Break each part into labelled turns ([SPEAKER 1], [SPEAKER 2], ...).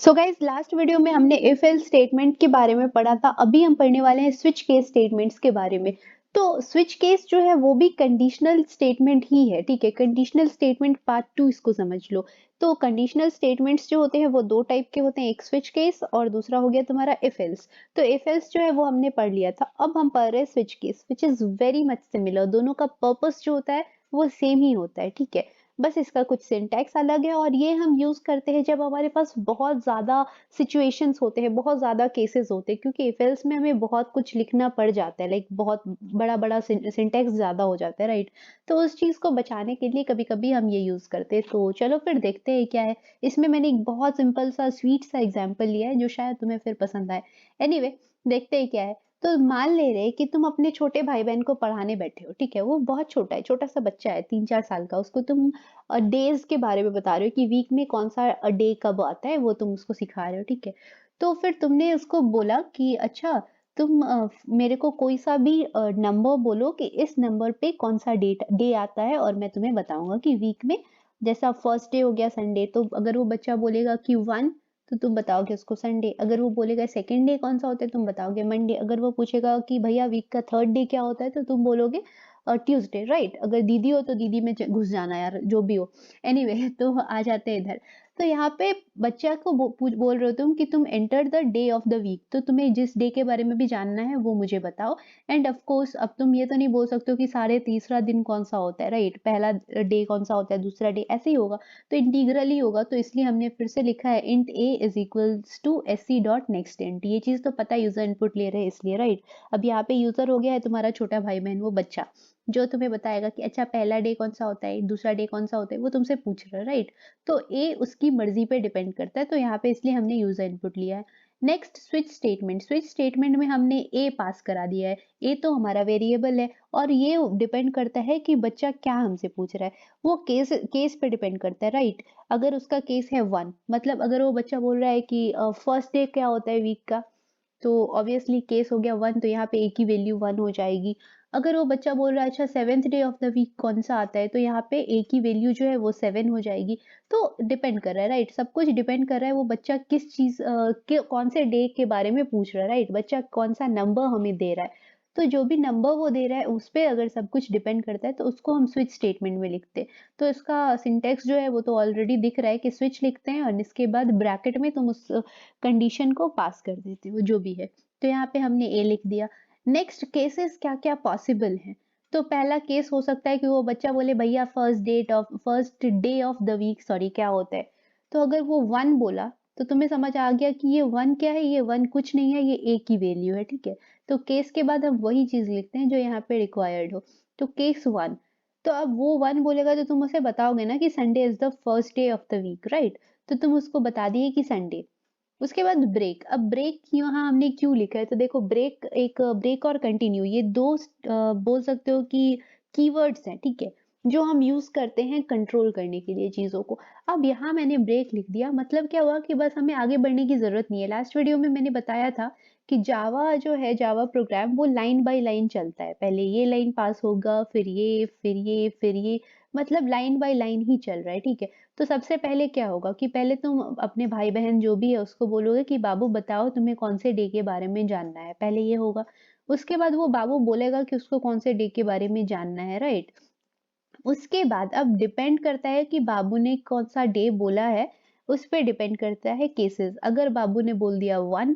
[SPEAKER 1] So guys last video में हमने if else statement के बारे में पढ़ा था। अभी हम पढ़ने वाले हैं स्विच केस स्टेटमेंट्स के बारे में। तो स्विच केस जो है वो भी कंडीशनल स्टेटमेंट ही है, ठीक है। कंडीशनल स्टेटमेंट पार्ट 2 इसको समझ लो। तो कंडीशनल स्टेटमेंट्स जो होते हैं वो दो टाइप के होते हैं, एक स्विच केस और दूसरा हो गया तुम्हारा इफ एल्स। तो इफ एल्स जो है वो हमने पढ़ लिया था, अब हम पढ़ रहे हैं switch case which is very much similar. दोनों का पर्पस जो होता है वो सेम ही होता है, ठीक है। बस इसका कुछ सिंटैक्स अलग है और ये हम यूज करते हैं जब हमारे पास बहुत ज्यादा सिचुएशंस होते हैं, बहुत ज्यादा केसेस होते हैं, क्योंकि इफेल्स में हमें बहुत कुछ लिखना पड़ जाता है, लाइक बहुत बड़ा बड़ा सिंटैक्स ज्यादा हो जाता है, राइट। तो उस चीज को बचाने के लिए कभी कभी हम ये यूज करते हैं। तो चलो फिर देखते हैं क्या है। इसमें मैंने एक बहुत सिंपल सा स्वीट सा एग्जाम्पल लिया है जो शायद तुम्हें फिर पसंद आए। एनीवे, देखते हैं क्या है। तो मान ले रहे कि तुम अपने छोटे भाई बहन को पढ़ाने बैठे हो, ठीक है। वो बहुत छोटा है, छोटा सा बच्चा है, 3-4 साल का। उसको तुम डेज के बारे में बता रहे हो कि वीक में कौन सा डे कब आता है, वो तुम उसको सिखा रहे हो, ठीक है। तो फिर तुमने उसको बोला कि अच्छा, तुम मेरे को कोई सा भी नंबर बोलो कि इस नंबर पे कौन सा डेट डे आता है और मैं तुम्हें बताऊंगा कि वीक में। जैसा फर्स्ट डे हो गया संडे, तो अगर वो बच्चा बोलेगा कि 1, तो तुम बताओगे उसको संडे। अगर वो बोलेगा सेकंड डे कौन सा होता है, तुम बताओगे मंडे। अगर वो पूछेगा कि भैया वीक का थर्ड डे क्या होता है, तो तुम बोलोगे ट्यूसडे, राइट। अगर दीदी हो तो दीदी में घुस जाना यार, जो भी हो। एनीवे तो आ जाते हैं इधर। तो यहाँ पे बच्चा को बोल रहे हो तुम कि तुम enter the day of the week, तो तुम्हें जिस डे के बारे में भी जानना है वो मुझे बताओ। एंड ऑफ कोर्स अब तुम ये तो नहीं बोल सकते हो कि साढ़े तीसरा दिन कौन सा होता है, राइट। पहला डे कौन सा होता है, दूसरा डे, ऐसे ही होगा। तो इंटीग्रल ही होगा, तो इसलिए हमने फिर से लिखा है int a is equals to S C dot next int. ये चीज तो पता है, यूजर इनपुट ले रहे हैं इसलिए, राइट। अब यहाँ पे यूजर हो गया है तुम्हारा छोटा भाई बहन, वो बच्चा, जो तुम्हें बताएगा कि अच्छा पहला डे कौन सा होता है, दूसरा डे कौन सा होता है, वो तुमसे पूछ रहा है, राइट। तो ए उसकी मर्जी पे डिपेंड करता है, तो यहाँ पे इसलिए हमने यूजर इनपुट लिया है। Next switch statement. Switch statement में हमने ए पास करा दिया है। ए तो हमारा वेरिएबल है और ये डिपेंड करता है कि बच्चा क्या हमसे पूछ रहा है। वो केस केस पे डिपेंड करता है, राइट। अगर उसका केस है 1, मतलब अगर वो बच्चा बोल रहा है कि फर्स्ट डे क्या होता है वीक का, तो ऑब्वियसली केस हो गया 1, तो यहाँ पे ए की वैल्यू 1 हो जाएगी। अगर वो बच्चा बोल रहा है अच्छा seventh day of the week कौन सा आता है, तो यहाँ पे ए की वैल्यू जो है वो 7 हो जाएगी। तो डिपेंड कर रहा है, राइट। सब कुछ डिपेंड कर रहा है वो बच्चा किस चीज कौन से डे के बारे में पूछ रहा है, राइट। बच्चा कौन सा नंबर हमें दे रहा है, तो जो भी नंबर वो दे रहा है उस पे अगर सब कुछ डिपेंड करता है तो उसको हम स्विच स्टेटमेंट में लिखते हैं। तो इसका सिंटेक्स जो है वो तो ऑलरेडी दिख रहा है कि स्विच लिखते हैं और इसके बाद ब्रैकेट में तुम उस कंडीशन को पास कर देते हो जो भी है। तो यहाँ पे हमने ए लिख दिया। नेक्स्ट केसेस क्या क्या पॉसिबल हैं। तो पहला केस हो सकता है कि वो बच्चा बोले भैया first day of the week sorry क्या होता है। तो अगर वो 1 बोला तो तुम्हें समझ आ गया कि ये 1 क्या है, ये 1 कुछ नहीं है, ये ए की वैल्यू है, ठीक है। तो केस के बाद हम वही चीज लिखते हैं जो यहाँ पे रिक्वायर्ड हो। तो केस 1, तो अब वो 1 बोलेगा तो तुम उसे बताओगे ना कि Sunday is the first day of the week, right. तो तुम उसको बता दिए कि संडे। उसके बाद ब्रेक। अब ब्रेक यहाँ हमने क्यों लिखा है, तो देखो ब्रेक, एक ब्रेक और कंटिन्यू, ये दो बोल सकते हो कि कीवर्ड्स हैं, ठीक है, जो हम यूज करते हैं कंट्रोल करने के लिए चीजों को। अब यहाँ मैंने ब्रेक लिख दिया, मतलब क्या हुआ कि बस हमें आगे बढ़ने की जरूरत नहीं है। लास्ट वीडियो में मैंने बताया था कि जावा जो है, जावा प्रोग्राम वो लाइन बाय लाइन चलता है। पहले ये लाइन पास होगा, फिर ये, फिर ये, फिर ये, मतलब लाइन बाय लाइन ही चल रहा है, ठीक है। तो सबसे पहले क्या होगा कि पहले तुम अपने भाई बहन जो भी है उसको बोलोगे कि बाबू बताओ तुम्हें कौन से डे के बारे में जानना है, पहले ये होगा। उसके बाद वो बाबू बोलेगा कि उसको कौन से डे के बारे में जानना है, राइट। उसके बाद अब डिपेंड करता है कि बाबू ने कौन सा डे बोला है, उस पे डिपेंड करता है केसेस। अगर बाबू ने बोल दिया 1,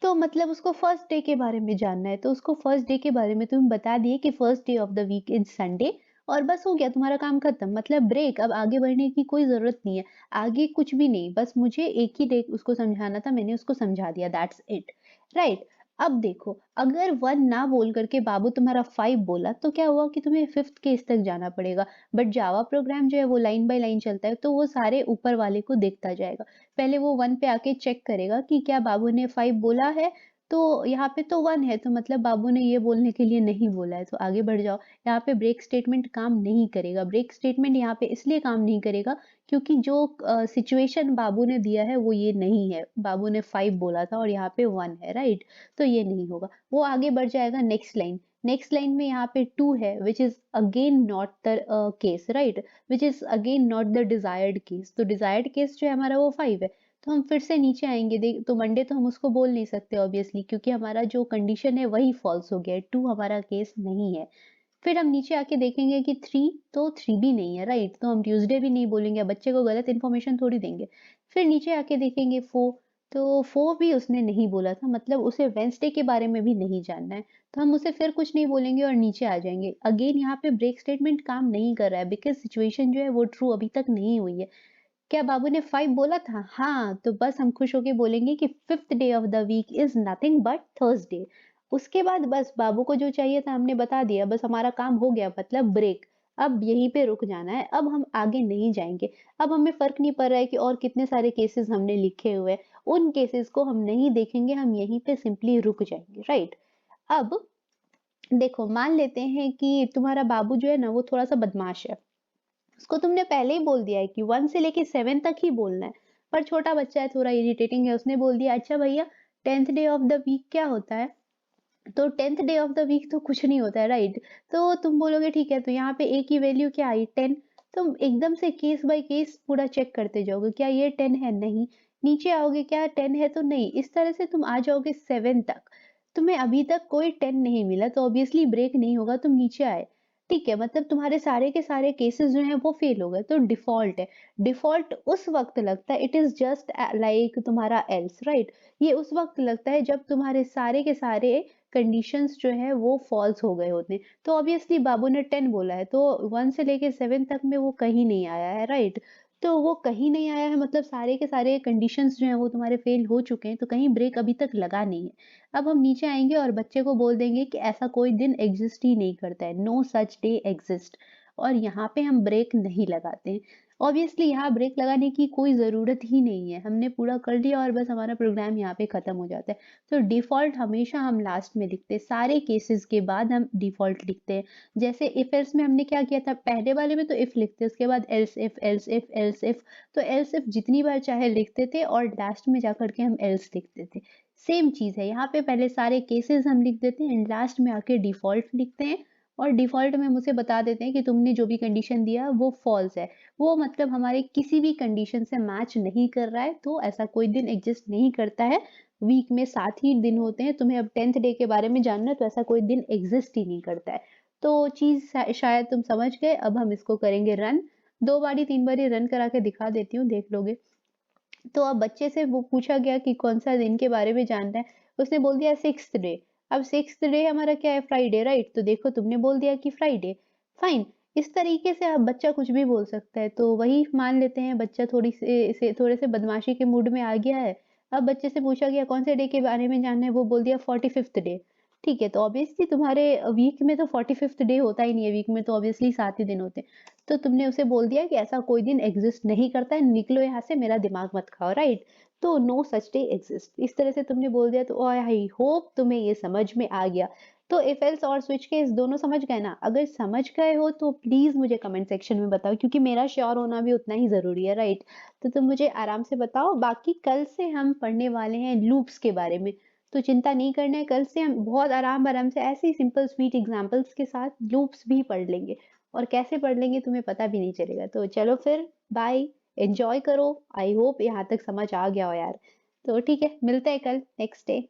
[SPEAKER 1] तो मतलब उसको फर्स्ट डे के बारे में जानना है, तो उसको फर्स्ट डे के बारे में तुम बता दिए कि first day of the week is Sunday, और बस हो गया तुम्हारा काम खत्म, मतलब ब्रेक। अब आगे बढ़ने की कोई जरूरत नहीं है, आगे कुछ भी नहीं, बस मुझे एक ही डे उसको समझाना था, मैंने उसको समझा दिया, दैट्स इट, राइट। अब देखो, अगर 1 ना बोल करके बाबू तुम्हारा 5 बोला तो क्या हुआ कि तुम्हें फिफ्थ केस तक जाना पड़ेगा। बट जावा प्रोग्राम जो है वो लाइन बाय लाइन चलता है, तो वो सारे ऊपर वाले को देखता जाएगा। पहले वो 1 पे आके चेक करेगा कि क्या बाबू ने 5 बोला है, तो यहाँ पे तो 1 है, तो मतलब बाबू ने ये बोलने के लिए नहीं बोला है, तो आगे बढ़ जाओ। यहाँ पे ब्रेक स्टेटमेंट काम नहीं करेगा। ब्रेक स्टेटमेंट यहाँ पे इसलिए काम नहीं करेगा क्योंकि जो सिचुएशन बाबू ने दिया है वो ये नहीं है। बाबू ने 5 बोला था और यहाँ पे 1 है, राइट। तो ये नहीं होगा, वो आगे बढ़ जाएगा नेक्स्ट लाइन। नेक्स्ट लाइन में यहाँ पे 2 है, which is again not the case, right, which is again not the desired case. तो डिजायर्ड केस जो है हमारा वो 5 है। तो हम फिर से नीचे आएँगे तो मंडे तो हम उसको बोल नहीं सकते ऑब्वियसली, क्योंकि हमारा जो कंडीशन है वही फ़ॉल्स हो गया है, 2 हमारा केस नहीं है। फिर हम नीचे आके देखेंगे कि 3, तो 3 भी नहीं है, राइट? तो हम ट्यूसडे भी नहीं बोलेंगे, बच्चे को गलत इन्फॉर्मेशन थोड़ी देंगे। फिर नीचे आके देखेंगे 4, तो 4 भी उसने नहीं बोला था, मतलब उसे वेडनेसडे के बारे में भी नहीं जानना है। तो हम उसे फिर कुछ नहीं बोलेंगे और नीचे आ जाएँगे। अगेन यहाँ पे ब्रेक स्टेटमेंट काम नहीं कर रहा है, बिकॉज़ सिचुएशन जो है वो ट्रू अभी तक नहीं हुई है। क्या बाबू ने 5 बोला था? हाँ, तो बस हम खुश होके बोलेंगे कि 5th day of the week is nothing but Thursday. उसके बाद बस बाबू को जो चाहिए था हमने बता दिया, बस हमारा काम हो गया, मतलब ब्रेक। अब यहीं पे रुक जाना है, अब हम आगे नहीं जाएँगे। अब हमें फ़र्क नहीं पड़ रहा है कि और कितने सारे केसेज़ हमने लिखे हुए हैं, उन केसेज़ को हम नहीं देखेंगे, हम यहीं पे सिंपली रुक जाएँगे, राइट? अब देखो, मान लेते हैं कि तुम्हारा बाबू जो है ना वो थोड़ा-सा बदमाश है। उसको तुमने पहले ही बोल दिया है कि 1 से लेके 7 तक ही बोलना है। पर छोटा बच्चा है, थोड़ा इरिटेटिंग है, उसने बोल दिया, अच्छा भैया 10th day of the week क्या होता है? तो 10th day of the week तो कुछ नहीं होता है, राइट? तो तुम बोलोगे ठीक है, तो यहाँ पे A की वैल्यू क्या आई? 10। तुम एकदम से केस बाय केस पूरा चेक करते जाओगे, क्या ये 10 है? नहीं। नीचे आओगे, क्या 10 है? तो नहीं। इस तरह से तुम आ जाओगे 7 तक। तुम्हें अभी तक कोई 10 नहीं मिला, तो ऑब्वियसली ब्रेक नहीं होगा, तुम नीचे आए। ठीक है, मतलब तुम्हारे सारे के सारे केसेस जो हैं वो फेल हो गए, तो डिफ़ॉल्ट है। डिफ़ॉल्ट उस वक़्त लगता है, इट इज़ जस्ट लाइक तुम्हारा एल्स, राइट? ये उस वक़्त लगता है जब तुम्हारे सारे के सारे कंडीशंस जो है वो फॉल्स हो गए होते हैं। तो ऑब्वियसली बाबू ने 10 बोला है, तो 1 से लेके 7 तक में वो कहीं नहीं आया है, राइट? तो वो कहीं नहीं आया है, मतलब सारे के सारे कंडीशंस जो हैं वो तुम्हारे फेल हो चुके हैं, तो कहीं ब्रेक अभी तक लगा नहीं है। अब हम नीचे आएँगे और बच्चे को बोल देंगे कि ऐसा कोई दिन एग्ज़िस्ट ही नहीं करता है, नो सच डे एग्ज़िस्ट, और यहाँ पे हम ब्रेक नहीं लगाते हैं। ऑब्वियसली यहाँ ब्रेक लगाने की कोई ज़रूरत ही नहीं है, हमने पूरा कर लिया और बस हमारा प्रोग्राम यहाँ पे खत्म हो जाता है। तो डिफ़ॉल्ट हमेशा हम लास्ट में लिखते हैं, सारे केसेज़ के बाद हम डिफ़ॉल्ट लिखते हैं। जैसे इफ एल्स में हमने क्या किया था, पहले वाले में तो इफ लिखते, उसके बाद else if, else if, else if, तो एल्स इफ जितनी बार चाहे लिखते थे और लास्ट में जाकर के हम एल्स लिखते थे। सेम चीज़ है, यहाँ पे पहले सारे केसेज़ हम लिख देते हैं एंड लास्ट में आके डिफ़ॉल्ट लिखते हैं और डिफ़ॉल्ट में हम उसे बता देते हैं कि तुमने जो भी कंडीशन दिया वो फ़ॉल्स है। वो मतलब हमारे किसी भी कंडीशन से मैच नहीं कर रहा है, तो ऐसा कोई दिन एग्ज़िस्ट नहीं करता है। वीक में 7 ही दिन होते हैं, तुम्हें अब 10th डे के बारे में जानना है, तो ऐसा कोई दिन एग्ज़िस्ट ही नहीं करता है। तो चीज़ शायद तुम समझ गए, अब हम इसको करेंगे रन। 2 बारी 3 बारी रन करा के दिखा देती हूँ, देख लोगे। तो अब बच्चे से वो पूछा गया कि कौन-सा दिन के बारे में जानना है, उसने बोल दिया 6th डे। अब 6th डे हमारा क्या है, फ्राइडे, राइट? तो देखो तुमने बोल दिया कि फ्राइडे, फाइन। इस तरीके से अब बच्चा कुछ भी बोल सकता है, तो वही मान लेते हैं बच्चा थोड़े से बदमाशी के मूड में आ गया है। अब बच्चे से पूछा गया कौन से डे के बारे में जानना है, वो बोल दिया 45th डे। ठीक है, तो ऑब्वियसली तुम्हारे वीक में तो 45th डे होता ही नहीं है, वीक में तो ऑब्वियसली 7 ही दिन होते हैं। तो तुमने उसे बोल दिया कि ऐसा कोई दिन एग्ज़िस्ट नहीं करता है, निकलो यहाँ से, मेरा दिमाग मत खाओ, राइट? तो नो सच डे एग्ज़िस्ट, इस तरह से तुमने बोल दिया, तो आई होप तुम्हें ये समझ में आ गया। तो इफ एल्स और स्विच केस दोनों समझ गए ना? अगर समझ गए हो तो प्लीज़ मुझे कमेंट सेक्शन में बताओ, क्योंकि मेरा श्योर होना भी उतना ही ज़रूरी है, राइट? तो तुम मुझे आराम से बताओ, बाकी कल से हम पढ़ने वाले हैं लूप्स के बारे में। तो चिंता नहीं करना है, कल से हम बहुत आराम-आराम से ऐसे ही सिंपल स्वीट एग्ज़ाम्पल्स के साथ लूप्स भी पढ़ लेंगे। और कैसे पढ़ लेंगे तुम्हें पता भी नहीं चलेगा। तो चलो फिर बाय, एन्जॉय करो। आई होप यहाँ तक समझ आ गया हो यार। तो ठीक है, मिलते हैं कल नेक्स्ट डे।